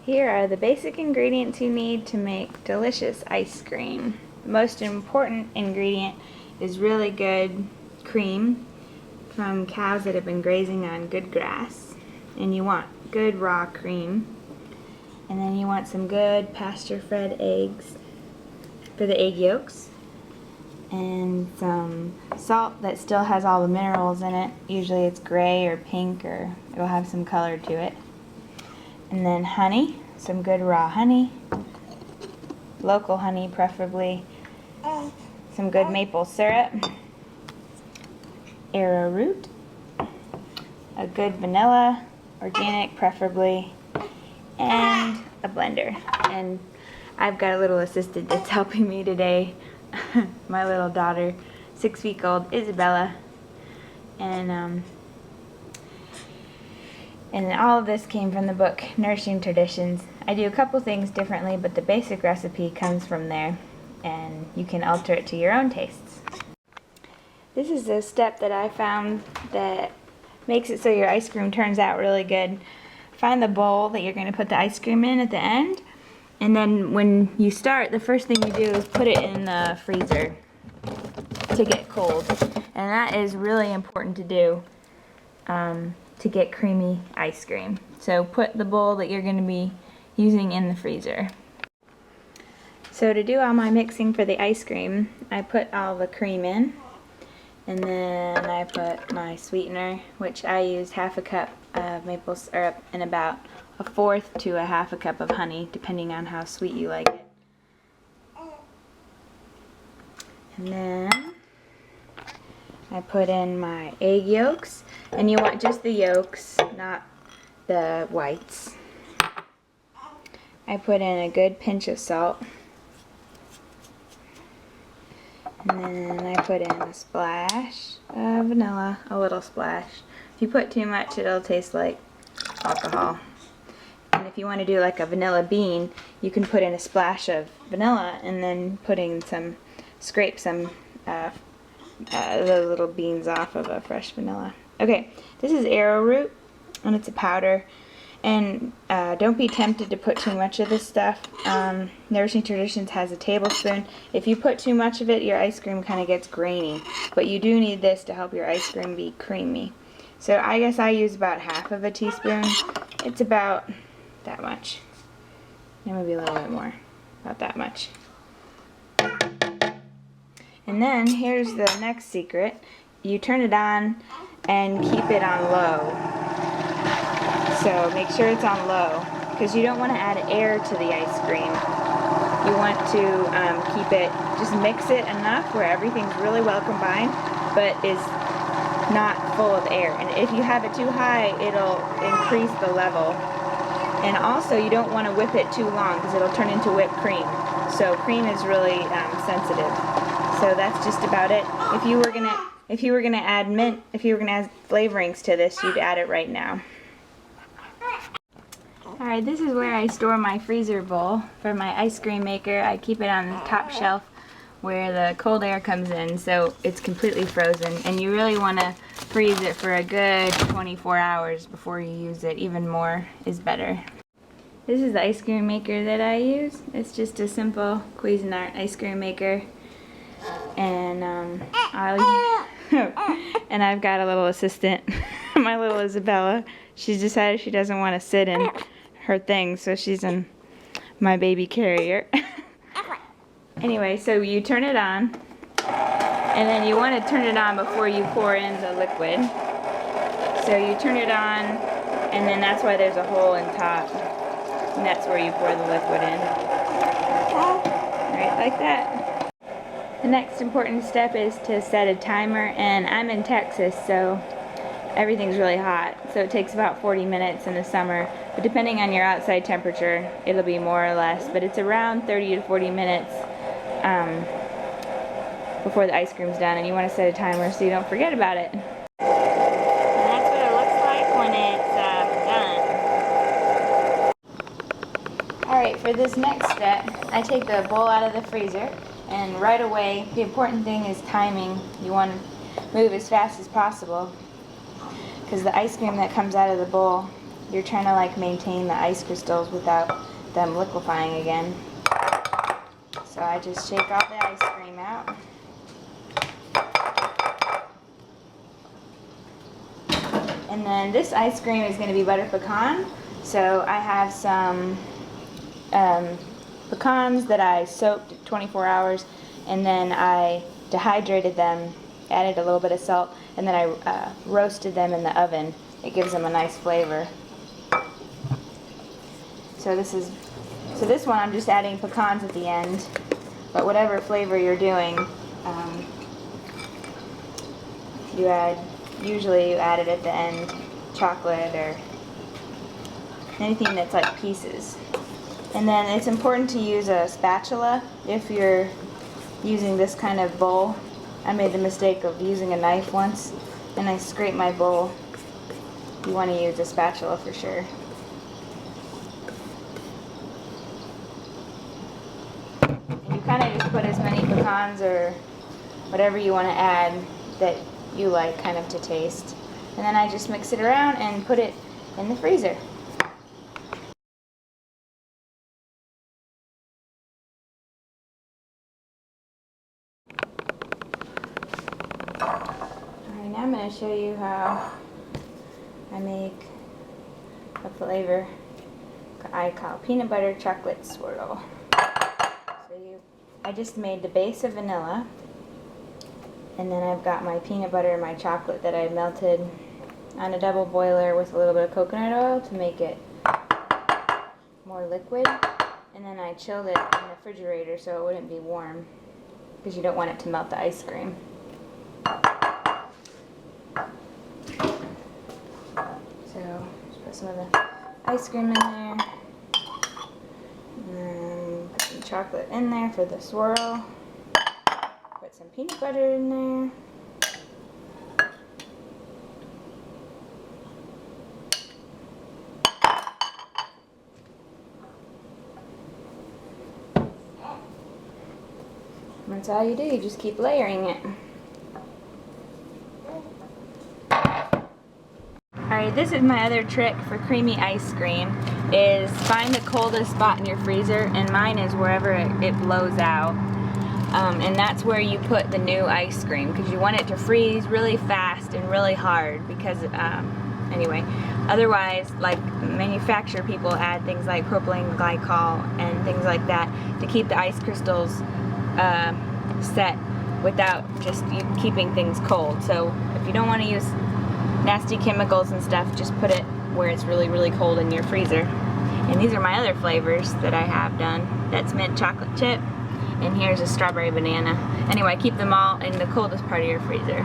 Here are the basic ingredients you need to make delicious ice cream. The most important ingredient is really good cream from cows that have been grazing on good grass. And you want good raw cream. And then you want some good pasture-fed eggs for the egg yolks. And some salt that still has all the minerals in it. Usually it's gray or pink, or it'll have some color to it. And then honey, some good raw honey, local honey preferably, some good maple syrup, arrowroot, a good vanilla, organic preferably, and a blender. And I've got a little assistant that's helping me today, my little daughter, 6-week-old Isabella, and all of this came from the book Nourishing Traditions. I do a couple things differently, but the basic recipe comes from there, and you can alter it to your own tastes. This is a step that I found that makes it so your ice cream turns out really good. Find the bowl that you're going to put the ice cream in at the end, and then when you start, the first thing you do is put it in the freezer to get cold. And that is really important to do to get creamy ice cream. So put the bowl that you're going to be using in the freezer. So to do all my mixing for the ice cream, I put all the cream in, and then I put my sweetener, which I used half a cup of maple syrup and about 1/4 to 1/2 cup of honey, depending on how sweet you like it. And then I put in my egg yolks, and you want just the yolks, not the whites. I put in a good pinch of salt, and then I put in a splash of vanilla, a little splash. If you put too much, it'll taste like alcohol. And if you want to do like a vanilla bean, you can put in a splash of vanilla and then scrape some the little beans off of a fresh vanilla. Okay, this is arrowroot, and it's a powder. And don't be tempted to put too much of this stuff. Nourishing Traditions has a tablespoon. If you put too much of it, your ice cream kind of gets grainy. But you do need this to help your ice cream be creamy. So I guess I use about 1/2 teaspoon. It's about that much. Maybe a little bit more. About that much. And then here's the next secret. You turn it on and keep it on low. So make sure it's on low, because you don't want to add air to the ice cream. You want to keep it, just mix it enough where everything's really well combined, but is not full of air. And if you have it too high, it'll increase the level. And also, you don't want to whip it too long, because it'll turn into whipped cream. So cream is really sensitive. So that's just about it. If you were gonna add mint, if you were gonna add flavorings to this, you'd add it right now. Alright, this is where I store my freezer bowl for my ice cream maker. I keep it on the top shelf where the cold air comes in, so it's completely frozen. And you really want to freeze it for a good 24 hours before you use it. Even more is better. This is the ice cream maker that I use. It's just a simple Cuisinart ice cream maker. And and I've got a little assistant, my little Isabella. She's decided she doesn't want to sit in her thing, so she's in my baby carrier. Anyway, so you turn it on, and then you want to turn it on before you pour in the liquid. So you turn it on, and then that's why there's a hole in top, and that's where you pour the liquid in. Right, like that. The next important step is to set a timer, and I'm in Texas, so everything's really hot, so it takes about 40 minutes in the summer, but depending on your outside temperature, it'll be more or less, but it's around 30 to 40 minutes before the ice cream's done, and you want to set a timer so you don't forget about it. And that's what it looks like when it's done. Alright, for this next step, I take the bowl out of the freezer, and right away, the important thing is timing. You want to move as fast as possible, because the ice cream that comes out of the bowl you're trying to like maintain the ice crystals without them liquefying again. So I just shake all the ice cream out. And then this ice cream is going to be butter pecan. So I have some pecans that I soaked 24 hours, and then I dehydrated them, added a little bit of salt, and then I roasted them in the oven. It gives them a nice flavor. So this one I'm just adding pecans at the end, but whatever flavor you're doing, usually you add it at the end, chocolate or anything that's like pieces. And then it's important to use a spatula if you're using this kind of bowl. I made the mistake of using a knife once and I scraped my bowl. You want to use a spatula for sure. And you kind of just put as many pecans or whatever you want to add that you like kind of to taste. And then I just mix it around and put it in the freezer. Alright, now I'm going to show you how I make a flavor I call peanut butter chocolate swirl. So I just made the base of vanilla, and then I've got my peanut butter and my chocolate that I melted on a double boiler with a little bit of coconut oil to make it more liquid. And then I chilled it in the refrigerator so it wouldn't be warm, because you don't want it to melt the ice cream. So just put some of the ice cream in there, and put some chocolate in there for the swirl. Put some peanut butter in there. That's all you do, you just keep layering it. Alright, this is my other trick for creamy ice cream, is find the coldest spot in your freezer, and mine is wherever it blows out. And that's where you put the new ice cream, because you want it to freeze really fast and really hard, because anyway, otherwise, like, manufacturer people add things like propylene glycol and things like that to keep the ice crystals set without just keeping things cold. So if you don't want to use nasty chemicals and stuff, just put it where it's really, really cold in your freezer. And these are my other flavors that I have done. That's mint chocolate chip, and here's a strawberry banana. Anyway, keep them all in the coldest part of your freezer.